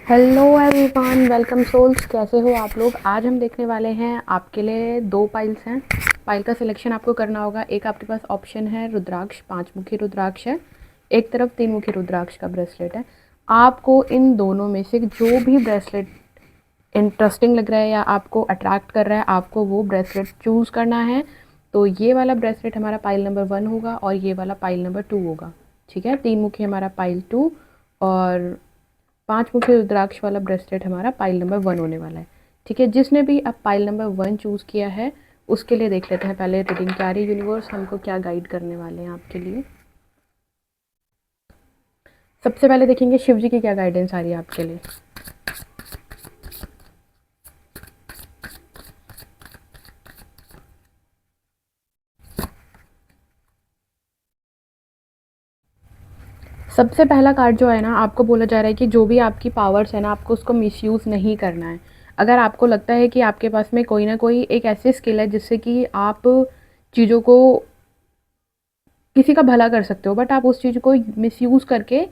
Hello everyone, welcome souls. कैसे हो आप लोग? आज हम देखने वाले हैं आपके लिए दो पाइल्स हैं। पाइल का सिलेक्शन आपको करना होगा। एक आपके पास ऑप्शन है रुद्राक्ष, 5 मुखी रुद्राक्ष है। एक तरफ 3 मुखी रुद्राक्ष का ब्रेसलेट है। आपको इन दोनों में से जो भी ब्रेसलेट इंटरेस्टिंग लग रहा है या आपको अट्रैक्ट कर रहा है, आपको वो ब्रेसलेट चूज़ करना है। तो ये वाला ब्रेसलेट हमारा पाइल नंबर 1 होगा और ये वाला पाइल नंबर 2 होगा। ठीक है, 3 मुखी हमारा पाइल 2 और 5 मुखी रुद्राक्ष वाला ब्रेसलेट हमारा पाइल नंबर 1 होने वाला है। ठीक है, जिसने भी अब पाइल नंबर 1 चूज़ किया है उसके लिए देख लेते हैं पहले रीडिंग क्या रही, यूनिवर्स हमको क्या गाइड करने वाले हैं आपके लिए। सबसे पहले देखेंगे शिव जी की क्या गाइडेंस आ रही है आपके लिए। सबसे पहला कार्ड जो है ना, आपको बोला जा रहा है कि जो भी आपकी पावर्स है ना, आपको उसको मिसयूज़ नहीं करना है। अगर आपको लगता है कि आपके पास में कोई ना कोई एक ऐसी स्किल है जिससे कि आप चीज़ों को, किसी का भला कर सकते हो, बट आप उस चीज़ को मिसयूज़ करके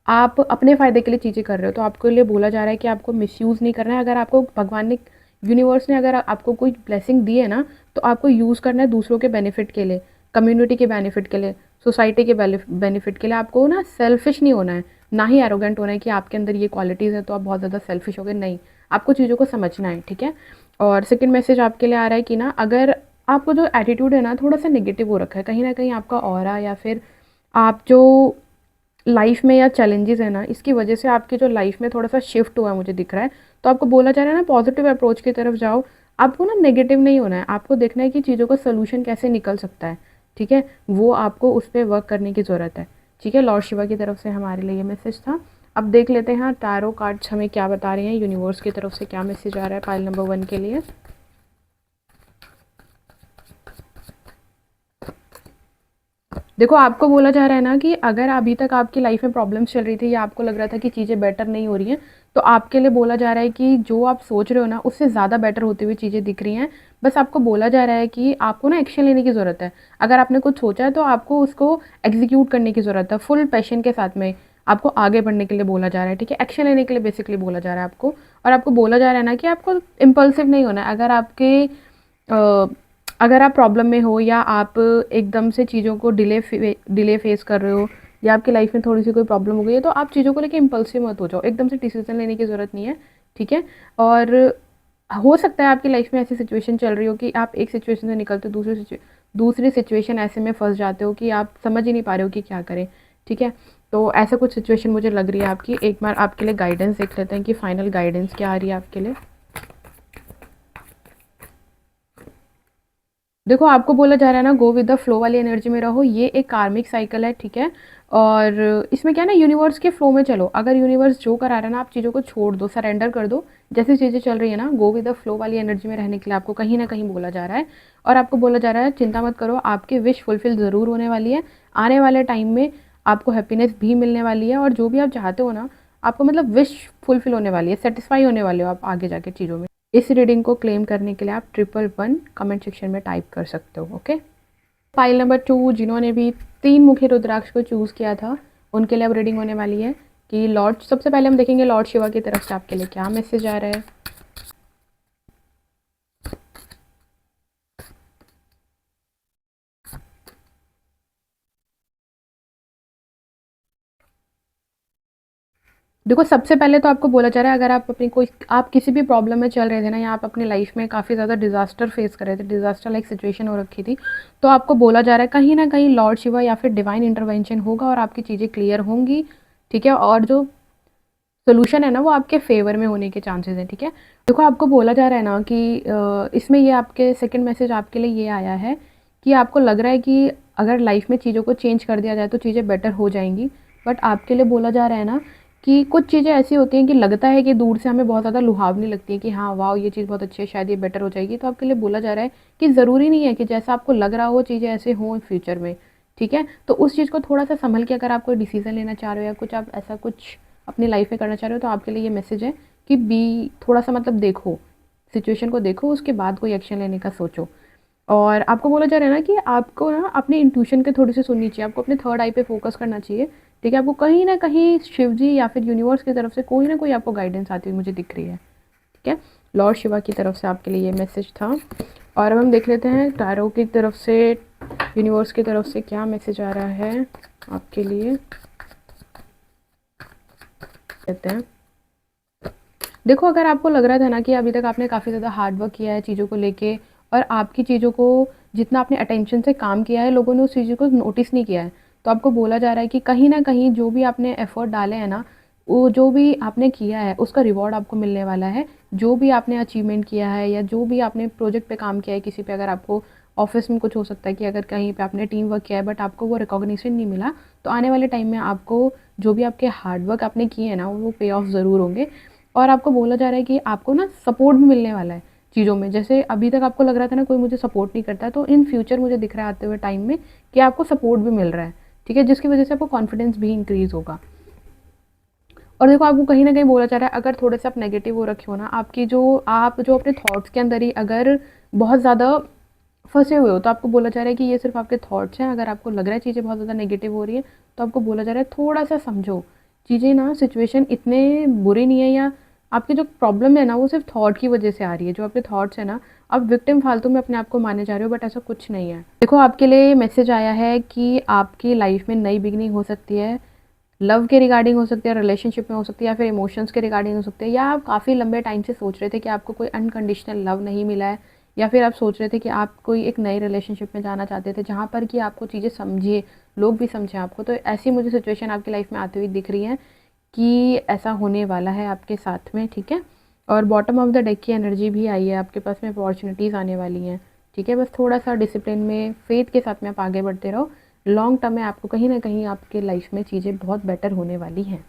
आप अपने फ़ायदे के लिए चीज़ें कर रहे हो, तो आपके लिए बोला जा रहा है कि आपको मिसयूज़ नहीं करना है। अगर आपको भगवान ने, यूनिवर्स ने अगर आपको कोई ब्लेसिंग दी है ना, तो आपको यूज़ करना है दूसरों के बेनिफिट के लिए, कम्युनिटी के बेनिफिट के लिए, सोसाइटी के बेनिफिट के लिए। आपको ना सेल्फिश नहीं होना है, ना ही एरोगेंट होना है कि आपके अंदर ये क्वालिटीज़ हैं तो आप बहुत ज़्यादा सेल्फिश हो गए। नहीं, आपको चीज़ों को समझना है। ठीक है। और सेकंड मैसेज आपके लिए आ रहा है कि ना, अगर आपको जो एटीट्यूड है ना थोड़ा सा नेगेटिव हो रखा है, कहीं ना कहीं आपका ऑरा या फिर आप जो लाइफ में या चैलेंजेस है ना, इसकी वजह से आपकी जो लाइफ में थोड़ा सा शिफ्ट हुआ है मुझे दिख रहा है। तो आपको बोला जा रहा है ना, पॉजिटिव अप्रोच की तरफ जाओ। आपको ना नेगेटिव नहीं होना है, आपको देखना है कि चीज़ों का सोल्यूशन कैसे निकल सकता है। ठीक है, वो आपको उस पर वर्क करने की ज़रूरत है। ठीक है, लॉर्ड शिवा की तरफ से हमारे लिए ये मैसेज था। अब देख लेते हैं टैरो कार्ड्स हमें क्या बता रहे हैं, यूनिवर्स की तरफ से क्या मैसेज आ रहा है पाइल नंबर 1 के लिए। देखो, आपको बोला जा रहा है ना कि अगर अभी तक आपकी लाइफ में प्रॉब्लम्स चल रही थी या आपको लग रहा था कि चीज़ें बेटर नहीं हो रही हैं, तो आपके लिए बोला जा रहा है कि जो आप सोच रहे हो ना, उससे ज़्यादा बेटर होती हुई चीज़ें दिख रही हैं। बस आपको बोला जा रहा है कि आपको ना एक्शन लेने की ज़रूरत है। अगर आपने कुछ सोचा है तो आपको उसको एग्जीक्यूट करने की ज़रूरत है, फुल पैशन के साथ में आपको आगे बढ़ने के लिए बोला जा रहा है। ठीक है, एक्शन लेने के लिए बेसिकली बोला जा रहा है आपको। और आपको बोला जा रहा है ना कि आपको इम्पल्सिव नहीं होना है। अगर आप प्रॉब्लम में हो या आप एकदम से चीज़ों को डिले फेस कर रहे हो या आपकी लाइफ में थोड़ी सी कोई प्रॉब्लम हो गई है, तो आप चीज़ों को लेके इम्पल्सिव मत हो जाओ, एकदम से डिसीजन लेने की ज़रूरत नहीं है। ठीक है। और हो सकता है आपकी लाइफ में ऐसी सिचुएशन चल रही हो कि आप एक सिचुएशन से निकलते दूसरी सिचुएशन ऐसे में फंस जाते हो कि आप समझ ही नहीं पा रहे हो कि क्या करें। ठीक है, तो ऐसा कुछ सिचुएशन मुझे लग रही है आपकी। एक बार आपके लिए गाइडेंस देख लेते हैं कि फाइनल गाइडेंस क्या आ रही है आपके लिए। देखो, आपको बोला जा रहा है ना, गो विद द फ्लो वाली एनर्जी में रहो। ये एक कार्मिक साइकिल है। ठीक है, और इसमें क्या है ना, यूनिवर्स के फ्लो में चलो। अगर यूनिवर्स जो करा रहा है ना, आप चीज़ों को छोड़ दो, सरेंडर कर दो। जैसी चीज़ें चल रही है ना, गो विद द फ्लो वाली एनर्जी में रहने के लिए आपको कहीं ना कहीं बोला जा रहा है। और आपको बोला जा रहा है चिंता मत करो, आपकी विश फुलफिल ज़रूर होने वाली है। आने वाले टाइम में आपको हैप्पीनेस भी मिलने वाली है, और जो भी आप चाहते हो ना, आपको मतलब विश फुलफिल होने वाली है, सेटिस्फाई होने वाले हो आप आगे जाके चीज़ों में। इस रीडिंग को क्लेम करने के लिए आप 111 कमेंट सेक्शन में टाइप कर सकते हो। ओके। फाइल नंबर 2 जिन्होंने भी 3 मुखी रुद्राक्ष को चूज़ किया था, उनके लिए अब रीडिंग होने वाली है कि लॉर्ड, सबसे पहले हम देखेंगे लॉर्ड शिवा की तरफ से आपके लिए क्या मैसेज आ रहा है। देखो, सबसे पहले तो आपको बोला जा रहा है, अगर आप किसी भी प्रॉब्लम में चल रहे थे ना, या आप अपनी लाइफ में काफ़ी ज़्यादा डिज़ास्टर फेस कर रहे थे, डिज़ास्टर लाइक सिचुएशन हो रखी थी, तो आपको बोला जा रहा है कहीं ना कहीं लॉर्ड शिवा या फिर डिवाइन इंटरवेंशन होगा और आपकी चीज़ें क्लियर होंगी। ठीक है, और जो सोल्यूशन है ना, वो आपके फेवर में होने के चांसेस हैं। ठीक है, देखो, आपको बोला जा रहा है ना कि इसमें ये आपके सेकंड मैसेज आपके लिए ये आया है कि आपको लग रहा है कि अगर लाइफ में चीज़ों को चेंज कर दिया जाए तो चीज़ें बेटर हो जाएंगी। बट आपके लिए बोला जा रहा है ना कि कुछ चीज़ें ऐसी होती हैं कि लगता है कि दूर से हमें बहुत ज़्यादा लुभावनी लगती है कि हाँ वाह, ये चीज़ बहुत अच्छी है, शायद ये बेटर हो जाएगी। तो आपके लिए बोला जा रहा है कि ज़रूरी नहीं है कि जैसा आपको लग रहा हो चीज़ें ऐसे हों फ्यूचर में। ठीक है, तो उस चीज़ को थोड़ा सा संभल के, अगर आप कोई डिसीजन लेना चाह रहे हो या कुछ आप ऐसा कुछ अपनी लाइफ में करना चाह रहे हो, तो आपके लिए ये मैसेज है कि बी थोड़ा सा मतलब देखो, सिचुएशन को देखो, उसके बाद कोई एक्शन लेने का सोचो। और आपको बोला जा रहा है ना कि आपको ना अपने इंट्यूशन के थोड़ी सी सुननी चाहिए, आपको अपने थर्ड आई पे फोकस करना चाहिए ठीक है, आपको कहीं ना कहीं शिव जी या फिर यूनिवर्स की तरफ से कोई ना कोई आपको गाइडेंस आती हुई मुझे दिख रही है। ठीक है, लॉर्ड शिवा की तरफ से आपके लिए ये मैसेज था। और अब हम देख लेते हैं टैरो की तरफ से, यूनिवर्स की तरफ से क्या मैसेज आ रहा है आपके लिए। कहते हैं, देखो अगर आपको लग रहा था ना कि अभी तक आपने काफ़ी ज़्यादा हार्ड वर्क किया है चीज़ों को लेके, और आपकी चीज़ों को जितना आपने अटेंशन से काम किया है, लोगों ने उस चीज़ों को नोटिस नहीं किया है, तो आपको बोला जा रहा है कि कहीं ना कहीं जो भी आपने एफर्ट डाले हैं ना, वो जो भी आपने किया है उसका रिवॉर्ड आपको मिलने वाला है। जो भी आपने अचीवमेंट किया है या जो भी आपने प्रोजेक्ट पे काम किया है किसी पे, अगर आपको ऑफिस में कुछ हो सकता है कि अगर कहीं पे आपने टीम वर्क किया है बट आपको वो रिकॉग्निशन नहीं मिला, तो आने वाले टाइम में आपको जो भी आपके हार्ड वर्क आपने किए हैं ना, वो पे ऑफ ज़रूर होंगे। और आपको बोला जा रहा है कि आपको ना सपोर्ट भी मिलने वाला है चीज़ों में। जैसे अभी तक आपको लग रहा था ना कोई मुझे सपोर्ट नहीं करता है, तो इन फ्यूचर मुझे दिख रहा है आते हुए टाइम में कि आपको सपोर्ट भी मिल रहा है। ठीक है, जिसकी वजह से आपको कॉन्फिडेंस भी इंक्रीज़ होगा। और देखो आपको कहीं ना कहीं बोला जा रहा है, अगर थोड़े से आप नेगेटिव हो रखे हो ना, आपकी जो आप जो अपने थॉट्स के अंदर ही अगर बहुत ज़्यादा फंसे हुए हो, तो आपको बोला जा रहा है कि ये सिर्फ आपके थॉट्स हैं। अगर आपको लग रहा है चीज़ें बहुत ज़्यादा नेगेटिव हो रही है, तो आपको बोला जा रहा है थोड़ा सा समझो चीज़ें ना, सिचुएशन इतने बुरे नहीं है, या आपकी जो प्रॉब्लम है ना वो सिर्फ थॉट की वजह से आ रही है। जो आपके थॉट्स है ना, आप विक्टिम फालतू में अपने आप को माने जा रहे हो, बट ऐसा कुछ नहीं है। देखो आपके लिए मैसेज आया है कि आपकी लाइफ में नई बिगनिंग हो सकती है, लव के रिगार्डिंग हो सकती है, रिलेशनशिप में हो सकती है, या फिर इमोशंस के रिगार्डिंग हो सकती है, या आप काफ़ी लंबे टाइम से सोच रहे थे कि आपको कोई अनकंडीशनल लव नहीं मिला है, या फिर आप सोच रहे थे कि आप कोई एक नई रिलेशनशिप में जाना चाहते थे जहाँ पर कि आपको चीज़ें समझिए, लोग भी समझें आपको। तो ऐसी मुझे सिचुएशन आपकी लाइफ में आती हुई दिख रही है कि ऐसा होने वाला है आपके साथ में। ठीक है, और बॉटम ऑफ द डेक की एनर्जी भी आई है, आपके पास में अपॉर्चुनिटीज़ आने वाली हैं। ठीक है, बस थोड़ा सा डिसिप्लिन में, फेथ के साथ में आप आगे बढ़ते रहो। लॉन्ग टर्म में आपको कहीं ना कहीं आपके लाइफ में चीज़ें बहुत बेटर होने वाली हैं।